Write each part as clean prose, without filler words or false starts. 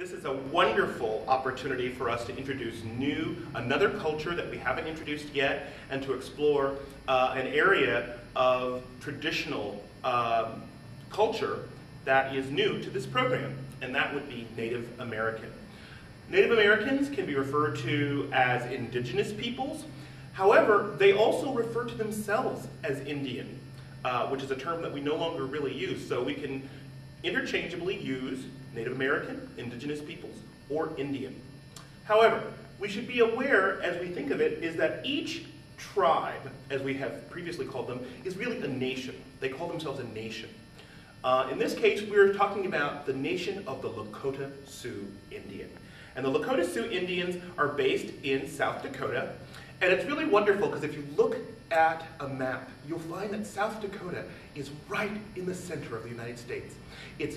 This is a wonderful opportunity for us to introduce another culture that we haven't introduced yet, and to explore an area of traditional culture that is new to this program, and that would be Native American. Native Americans can be referred to as indigenous peoples. However, they also refer to themselves as Indian, which is a term that we no longer really use. So we can interchangeably use Native American, indigenous peoples, or Indian. However, we should be aware, as we think of it, is that each tribe, as we have previously called them, is really a nation. They call themselves a nation. In this case, we're talking about the nation of the Lakota Sioux Indian. And the Lakota Sioux Indians are based in South Dakota. And it's really wonderful because if you look at a map, you'll find that South Dakota is right in the center of the United States. It's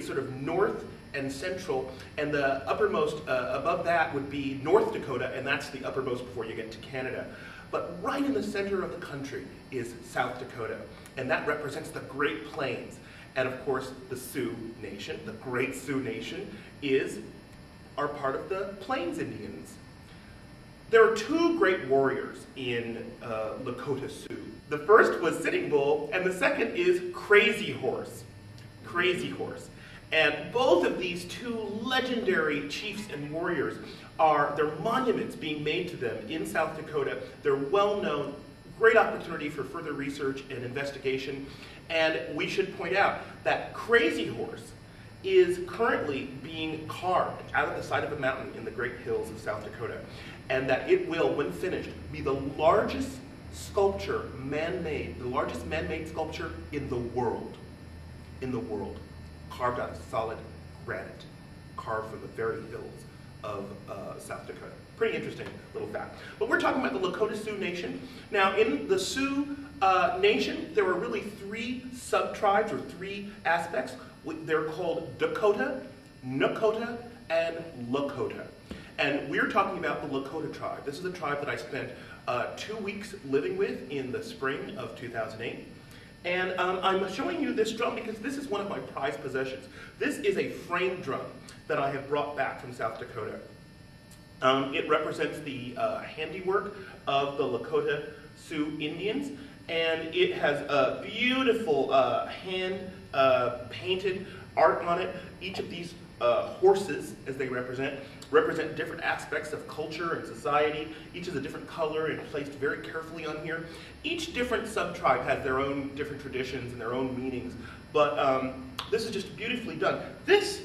sort of north and central, and the uppermost above that would be North Dakota, and that's the uppermost before you get to Canada. But right in the center of the country is South Dakota, and that represents the Great Plains. And of course, the Sioux Nation, the Great Sioux Nation, are part of the Plains Indians. There are two great warriors in Lakota Sioux. The first was Sitting Bull, and the second is Crazy Horse. Crazy Horse. And both of these two legendary chiefs and warriors there are monuments being made to them in South Dakota. They're well known, great opportunity for further research and investigation. And we should point out that Crazy Horse is currently being carved out of the side of a mountain in the Great Hills of South Dakota, and that it will, when finished, be the largest sculpture, man-made, the largest man-made sculpture in the world, carved out of solid granite, carved from the very hills of South Dakota. Pretty interesting little fact. But we're talking about the Lakota Sioux Nation. Now, in the Sioux Nation, there are really three sub-tribes, or three aspects. They're called Dakota, Nakota, and Lakota. And we're talking about the Lakota tribe. This is a tribe that I spent 2 weeks living with in the spring of 2008. And I'm showing you this drum because this is one of my prized possessions. This is a frame drum that I have brought back from South Dakota. It represents the handiwork of the Lakota Sioux Indians, and it has a beautiful hand-painted art on it. Each of these horses, as they represent different aspects of culture and society. Each is a different color and placed very carefully on here. Each different sub-tribe has their own different traditions and their own meanings, but this is just beautifully done. This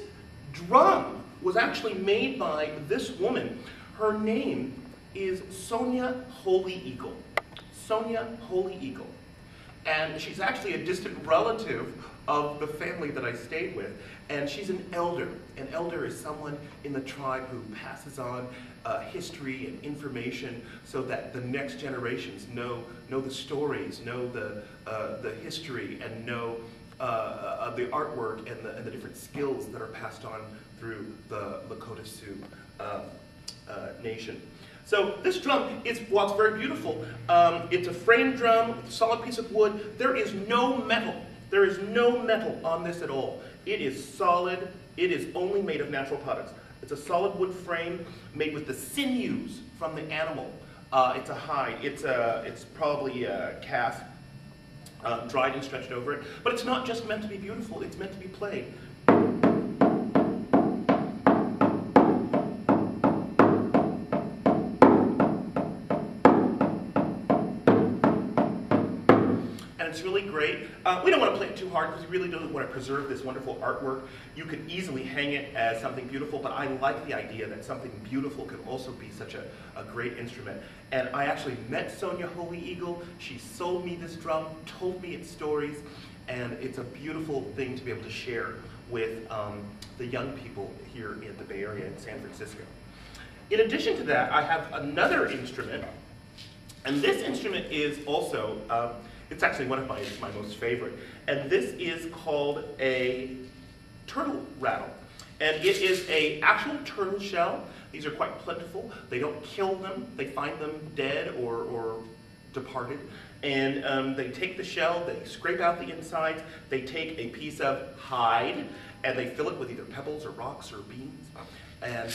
drum was actually made by this woman. Her name is Sonia Holy Eagle. Sonia Holy Eagle. And she's actually a distant relative of the family that I stayed with. And she's an elder. An elder is someone in the tribe who passes on history and information so that the next generations know the stories, know the history, and know the artwork and the different skills that are passed on through the Lakota Sioux Nation. So this drum it's very beautiful. It's a frame drum with a solid piece of wood. There is no metal. There is no metal on this at all. It is solid. It is only made of natural products. It's a solid wood frame made with the sinews from the animal. It's a hide. It's probably cast, dried and stretched over it. But it's not just meant to be beautiful. It's meant to be played. It's really great. We don't want to play it too hard because we really don't want to preserve this wonderful artwork. You could easily hang it as something beautiful, but I like the idea that something beautiful can also be such a great instrument. And I actually met Sonia Holy Eagle. She sold me this drum, told me its stories, and it's a beautiful thing to be able to share with the young people here in the Bay Area in San Francisco. In addition to that, I have another instrument, and this instrument is also it's actually one of my most favorite. And this is called a turtle rattle. And it is an actual turtle shell. These are quite plentiful. They don't kill them. They find them dead or departed. And they take the shell, they scrape out the insides, they take a piece of hide, and they fill it with either pebbles or rocks or beans, and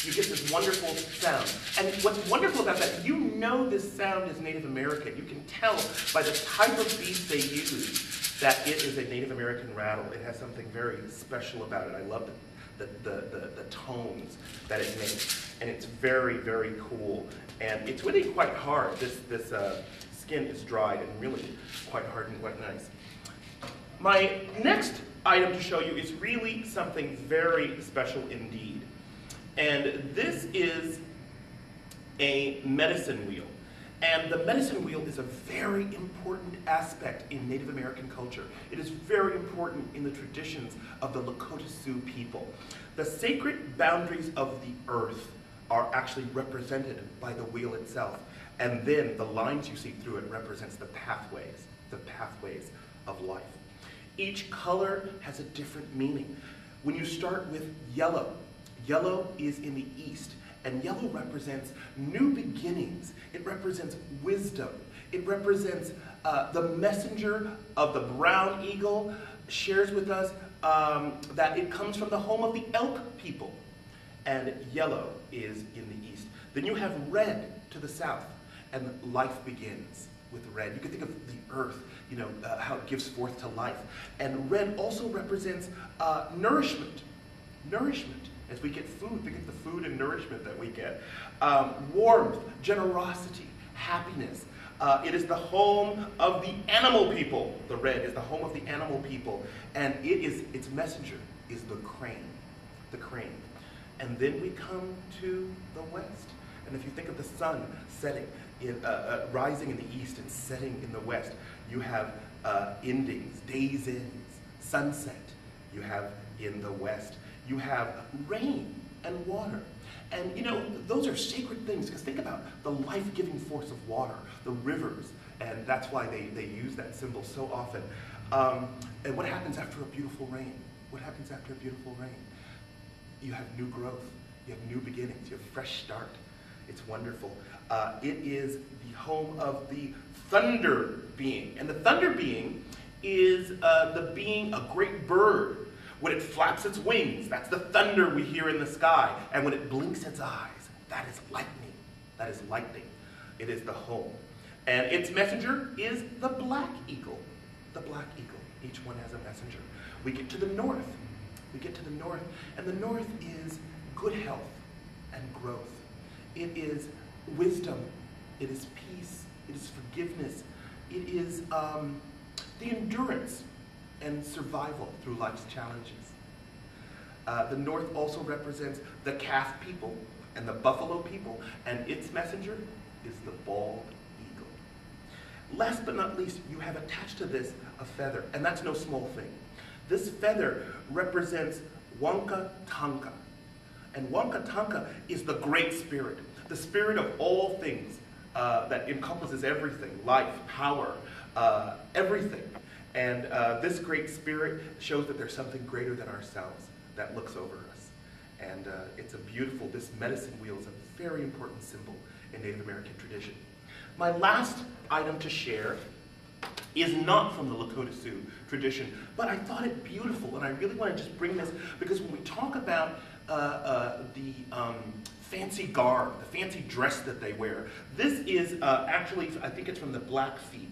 you get this wonderful sound. And what's wonderful about that, you know this sound is Native American. You can tell by the type of beats they use that it is a Native American rattle. It has something very special about it. I love the tones that it makes, and it's very, very cool. And it's really quite hard. This skin is dried and really quite hard and quite nice. My next item to show you is really something very special indeed. And this is a medicine wheel. And the medicine wheel is a very important aspect in Native American culture. It is very important in the traditions of the Lakota Sioux people. The sacred boundaries of the earth are actually represented by the wheel itself. And then the lines you see through it represents the pathways of life. Each color has a different meaning. When you start with yellow, yellow is in the east, and yellow represents new beginnings. It represents wisdom. It represents the messenger of the brown eagle shares with us that it comes from the home of the elk people. And yellow is in the east. Then you have red to the south, and life begins with red. You can think of the earth, you know, how it gives forth to life. And red also represents nourishment. Nourishment. As we get food, think of the food and nourishment that we get. Warmth, generosity, happiness. It is the home of the animal people. The red is the home of the animal people. And its messenger is the crane. The crane. And then we come to the west. And if you think of the sun setting, rising in the east and setting in the west, you have endings, days ends, sunset. You have in the west. You have rain and water. And you know, those are sacred things, because think about the life-giving force of water, the rivers, and that's why they use that symbol so often. And what happens after a beautiful rain? What happens after a beautiful rain? You have new growth, you have new beginnings, you have fresh start. It's wonderful. It is the home of the thunder being. And the thunder being is the being, a great bird. When it flaps its wings, that's the thunder we hear in the sky. And when it blinks its eyes, that is lightning. That is lightning. It is the home. And its messenger is the black eagle. The black eagle. Each one has a messenger. We get to the north. We get to the north. And the north is good health and growth. It is wisdom. It is peace. It is forgiveness. It is the endurance and survival through life's challenges. The north also represents the calf people and the buffalo people, and its messenger is the bald eagle. Last but not least, you have attached to this a feather, and that's no small thing. This feather represents Wanka Tanka, and Wanka Tanka is the great spirit, the spirit of all things that encompasses everything, life, power, everything. And this great spirit shows that there's something greater than ourselves that looks over us. And it's a beautiful, this medicine wheel is a very important symbol in Native American tradition. My last item to share is not from the Lakota Sioux tradition, but I thought it beautiful, and I really want to just bring this, because when we talk about the fancy garb, the fancy dress that they wear, this is actually, I think it's from the Blackfeet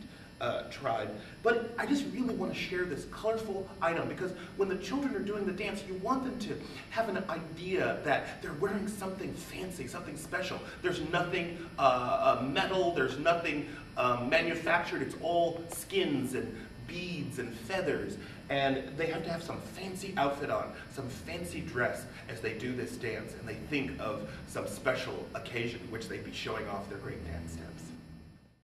tribe. But I just really want to share this colorful item, because when the children are doing the dance, you want them to have an idea that they're wearing something fancy, something special. There's nothing metal, there's nothing manufactured, it's all skins and beads and feathers, and they have to have some fancy outfit on, some fancy dress as they do this dance, and they think of some special occasion in which they'd be showing off their great dance steps.